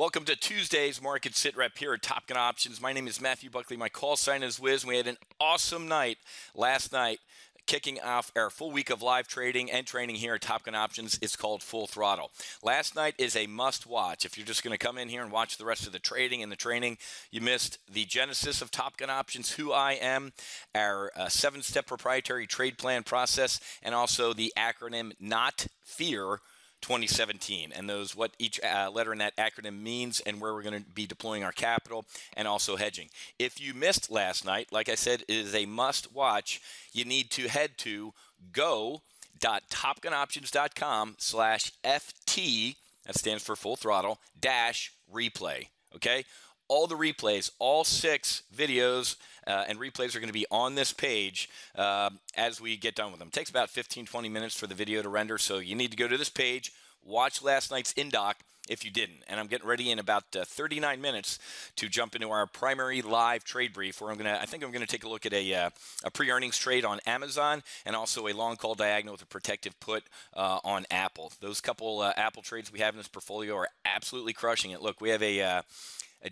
Welcome to Tuesday's Market SITREP here at Top Gun Options. My name is Matthew Buckley. My call sign is Wiz. We had an awesome night last night, kicking off our full week of live trading and training here at Top Gun Options. It's called Full Throttle. Last night is a must watch. If you're just going to come in here and watch the rest of the trading and the training, you missed the genesis of Top Gun Options, who I am, our 7-step proprietary trade plan process, and also the acronym NOT FEAR 2017, and those what each letter in that acronym means and where we're going to be deploying our capital and also hedging. If you missed last night, like I said, it is a must watch. You need to head to go.topgunoptions.com/FT, that stands for full throttle, -replay. Okay? All the replays, all 6 videos and replays are going to be on this page as we get done with them. It takes about 15-20 minutes for the video to render, so you need to go to this page, watch last night's in-doc if you didn't. And I'm getting ready in about 39 minutes to jump into our primary live trade brief, where I think I'm going to take a look at a pre-earnings trade on Amazon and also a long call diagonal with a protective put on Apple. Those couple Apple trades we have in this portfolio are absolutely crushing it. Look, we have a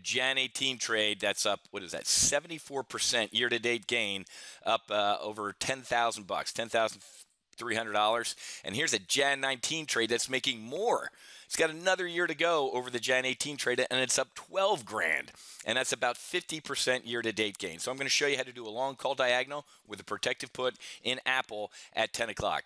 Jan 18 trade that's up, what is that, 74% year-to-date gain, up over $10,000, $10,300. And here's a Jan 19 trade that's making more. It's got another year to go over the Jan 18 trade, and it's up 12 grand. And that's about 50% year-to-date gain. So I'm going to show you how to do a long call diagonal with a protective put in Apple at 10 o'clock.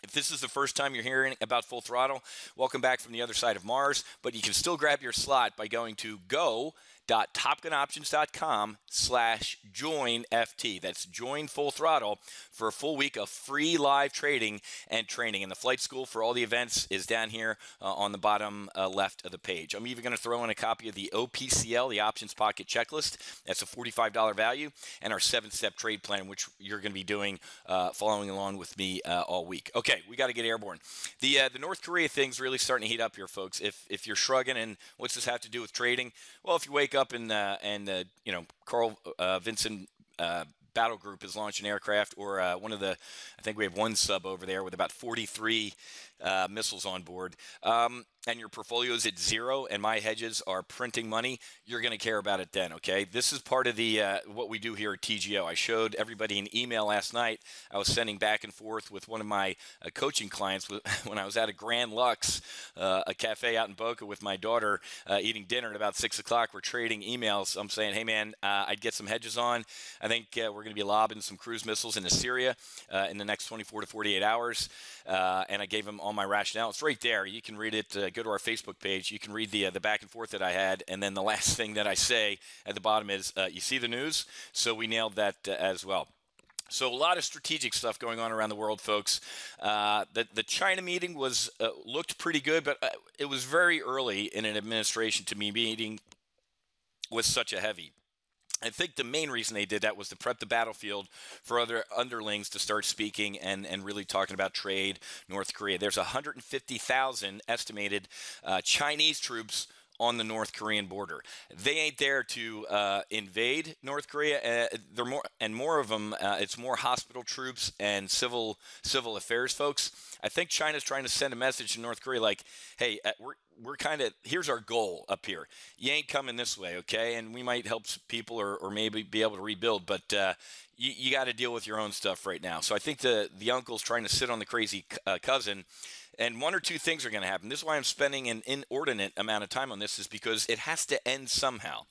If this is the first time you're hearing about Full Throttle, welcome back from the other side of Mars, but you can still grab your slot by going to go.topgunoptions.com/joinFT. That's join Full Throttle for a full week of free live trading and training. And the flight school for all the events is down here on the bottom left of the page. I'm even going to throw in a copy of the OPCL, the Options Pocket Checklist. That's a $45 value, and our 7-step trade plan, which you're going to be doing following along with me all week. Okay, we got to get airborne. The North Korea thing's really starting to heat up here, folks. If you're shrugging and what's this have to do with trading? Well, if you wake up and Carl Vinson Battle Group is launching aircraft, or one of the, I think we have one sub over there with about 43 missiles on board, and your portfolio is at 0 and my hedges are printing money, you're going to care about it then, okay? This is part of the what we do here at TGO. I showed everybody an email last night I was sending back and forth with one of my coaching clients when I was at a Grand Lux, a cafe out in Boca with my daughter eating dinner at about 6 o'clock. We're trading emails. I'm saying, hey, man, I'd get some hedges on. I think we're going to be lobbing some cruise missiles into Syria in the next 24 to 48 hours. And I gave him all my rationale. It's right there. You can read it. Go to our Facebook page. You can read the back and forth that I had. And then the last thing that I say at the bottom is, you see the news? So we nailed that as well. So a lot of strategic stuff going on around the world, folks. The China meeting was looked pretty good, but it was very early in an administration to be meeting with such a heavy. I think the main reason they did that was to prep the battlefield for other underlings to start speaking and really talking about trade, North Korea. There's 150,000 estimated Chinese troops on the North Korean border. They ain't there to invade North Korea. They're more of them. It's more hospital troops and civil affairs folks. I think China's trying to send a message to North Korea like, hey, we're kind of, here's our goal up here. You ain't coming this way, okay? And we might help people or maybe be able to rebuild, but you got to deal with your own stuff right now. So I think the uncle's trying to sit on the crazy cousin, and one or two things are going to happen. This is why I'm spending an inordinate amount of time on this, is because it has to end somehow.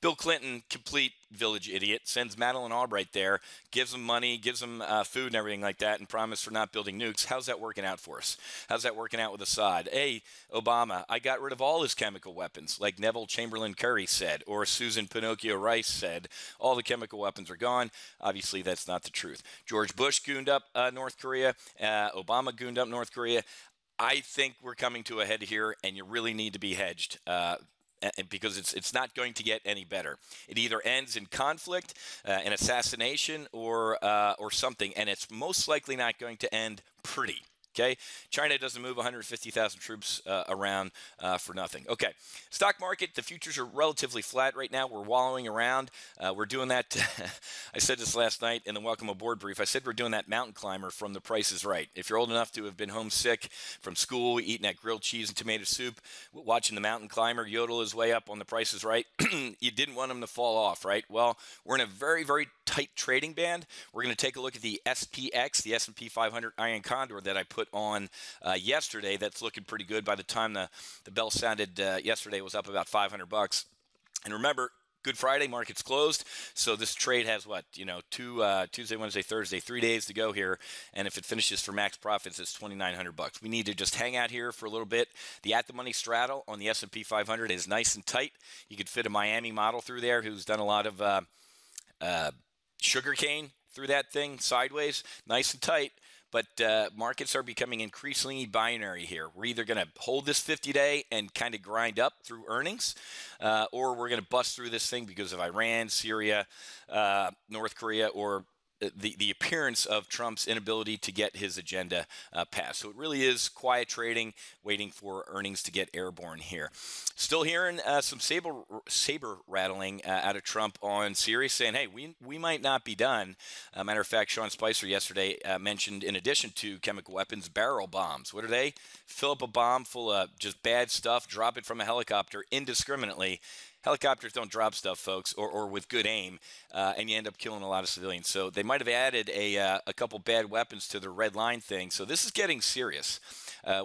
Bill Clinton, complete village idiot, sends Madeleine Albright there, gives them money, gives them food and everything like that, and promise for not building nukes. How's that working out for us? How's that working out with Assad? Hey, Obama, I got rid of all his chemical weapons, like Neville Chamberlain Curry said, or Susan Pinocchio Rice said. All the chemical weapons are gone. Obviously, that's not the truth. George Bush gooned up North Korea. Obama gooned up North Korea. I think we're coming to a head here, and you really need to be hedged. Because it's not going to get any better. It either ends in conflict, an assassination, or something, and it's most likely not going to end pretty. Okay, China doesn't move 150,000 troops around for nothing. Okay, stock market, the futures are relatively flat right now. We're wallowing around. We're doing that. I said this last night in the welcome aboard brief. I said we're doing that mountain climber from The Price is Right. If you're old enough to have been homesick from school, eating that grilled cheese and tomato soup, watching the mountain climber yodel his way up on The Price is Right, you didn't want him to fall off, right? Well, we're in a very, very tight trading band. We're going to take a look at the SPX, the S&P 500 Iron Condor that I put on yesterday. That's looking pretty good. By the time the bell sounded yesterday, it was up about $500. And remember, Good Friday, market's closed, so this trade has what, Tuesday, Wednesday, Thursday, 3 days to go here, and if it finishes for max profits, it's $2,900. We need to just hang out here for a little bit. The at-the-money straddle on the S&P 500 is nice and tight. You could fit a Miami model through there who's done a lot of sugarcane through that thing sideways, nice and tight. But markets are becoming increasingly binary here. We're either going to hold this 50-day and kind of grind up through earnings, or we're going to bust through this thing because of Iran, Syria, North Korea, or the appearance of Trump's inability to get his agenda passed. So it really is quiet trading, waiting for earnings to get airborne here. Still hearing some saber rattling out of Trump on Syria, saying, hey, we might not be done. Matter of fact, Sean Spicer yesterday mentioned, in addition to chemical weapons, barrel bombs. What are they? Fill up a bomb full of just bad stuff, drop it from a helicopter indiscriminately. Helicopters don't drop stuff, folks, or with good aim, and you end up killing a lot of civilians. So they might have added a couple bad weapons to their red line thing. So this is getting serious.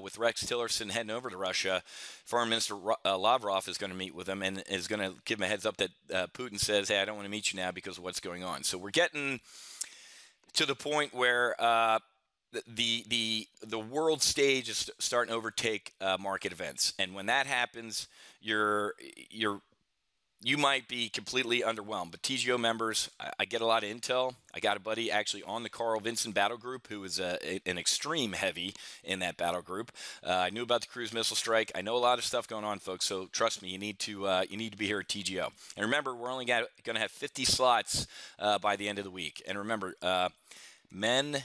With Rex Tillerson heading over to Russia, Foreign Minister Lavrov is going to meet with him and is going to give him a heads up that Putin says, hey, I don't want to meet you now because of what's going on. So we're getting to the point where the world stage is starting to overtake market events. And when that happens, you might be completely underwhelmed. But TGO members, I get a lot of intel. I got a buddy actually on the Carl Vinson battle group who is an extreme heavy in that battle group. I knew about the cruise missile strike. I know a lot of stuff going on, folks. So trust me, you need to be here at TGO. And remember, we're only going to have 50 slots by the end of the week. And remember, men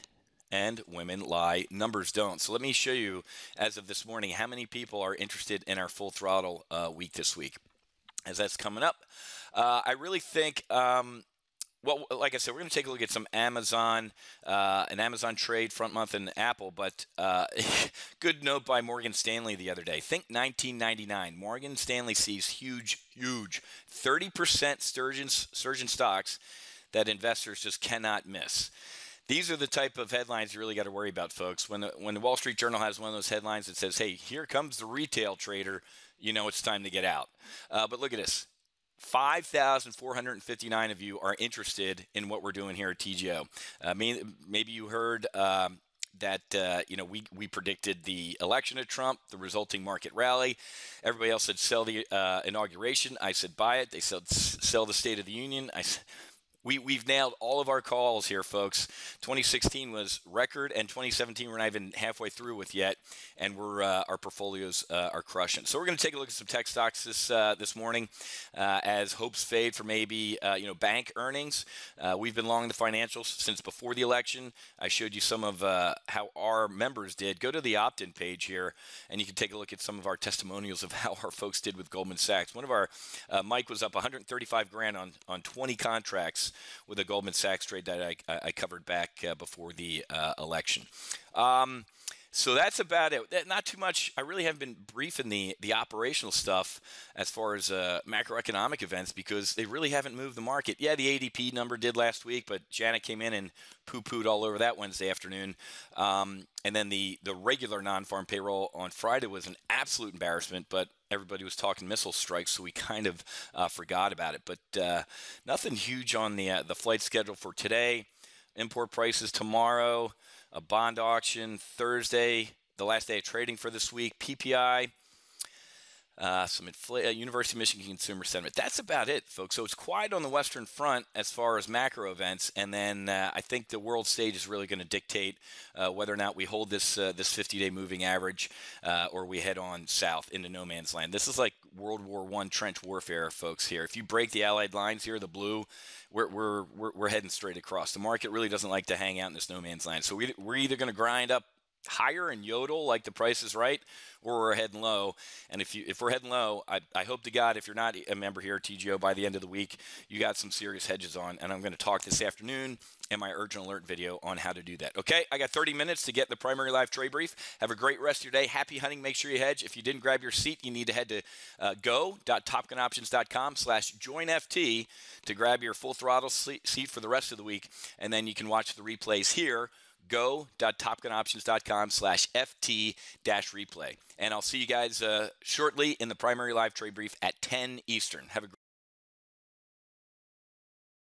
and women lie, numbers don't. So let me show you, as of this morning, how many people are interested in our full throttle week this week. As that's coming up, I really think, well, like I said, we're going to take a look at some Amazon, an Amazon trade front month and Apple, but good note by Morgan Stanley the other day. Think 1999. Morgan Stanley sees huge 30% surge in stocks that investors just cannot miss. These are the type of headlines you really got to worry about, folks. When the Wall Street Journal has one of those headlines that says, hey, here comes the retail trader, you know it's time to get out. But look at this. 5,459 of you are interested in what we're doing here at TGO. Maybe you heard that we predicted the election of Trump, the resulting market rally. Everybody else said sell the inauguration. I said buy it. They said sell the State of the Union. I said, We've nailed all of our calls here, folks. 2016 was record, and 2017 we're not even halfway through with yet, and our portfolios are crushing. So we're going to take a look at some tech stocks this morning as hopes fade for maybe bank earnings. We've been long the financials since before the election. I showed you some of how our members did. Go to the opt-in page here, and you can take a look at some of our testimonials of how our folks did with Goldman Sachs. One of our Mike was up 135 grand on 20 contracts with a Goldman Sachs trade that I covered back before the election. So that's about it. Not too much. I really haven't been briefing the operational stuff as far as macroeconomic events because they really haven't moved the market. Yeah, the ADP number did last week, but Janet came in and poo-pooed all over that Wednesday afternoon. And then the regular non-farm payroll on Friday was an absolute embarrassment, but everybody was talking missile strikes, so we kind of forgot about it. But nothing huge on the flight schedule for today. Import prices tomorrow. A bond auction Thursday, the last day of trading for this week. PPI, some University of Michigan consumer sentiment. That's about it, folks. So it's quiet on the Western Front as far as macro events, and then I think the world stage is really going to dictate whether or not we hold this 50-day moving average or we head on south into no man's land. This is like World War I trench warfare, folks. Here, if you break the Allied lines here, the blue. We're heading straight across. The market really doesn't like to hang out in this no man's land. So we're either going to grind up higher and yodel like the price is right, or we're heading low. And if we're heading low, I hope to God, if you're not a member here at TGO, by the end of the week, you got some serious hedges on. And I'm going to talk this afternoon in my urgent alert video on how to do that. Okay, I got 30 minutes to get the primary live trade brief. Have a great rest of your day. Happy hunting. Make sure you hedge. If you didn't grab your seat, you need to head to go.topgunoptions.com/joinft to grab your full throttle seat for the rest of the week. And then you can watch the replays here. Go.topgunoptions.com/FT-replay. And I'll see you guys shortly in the primary live trade brief at 10 Eastern. Have a great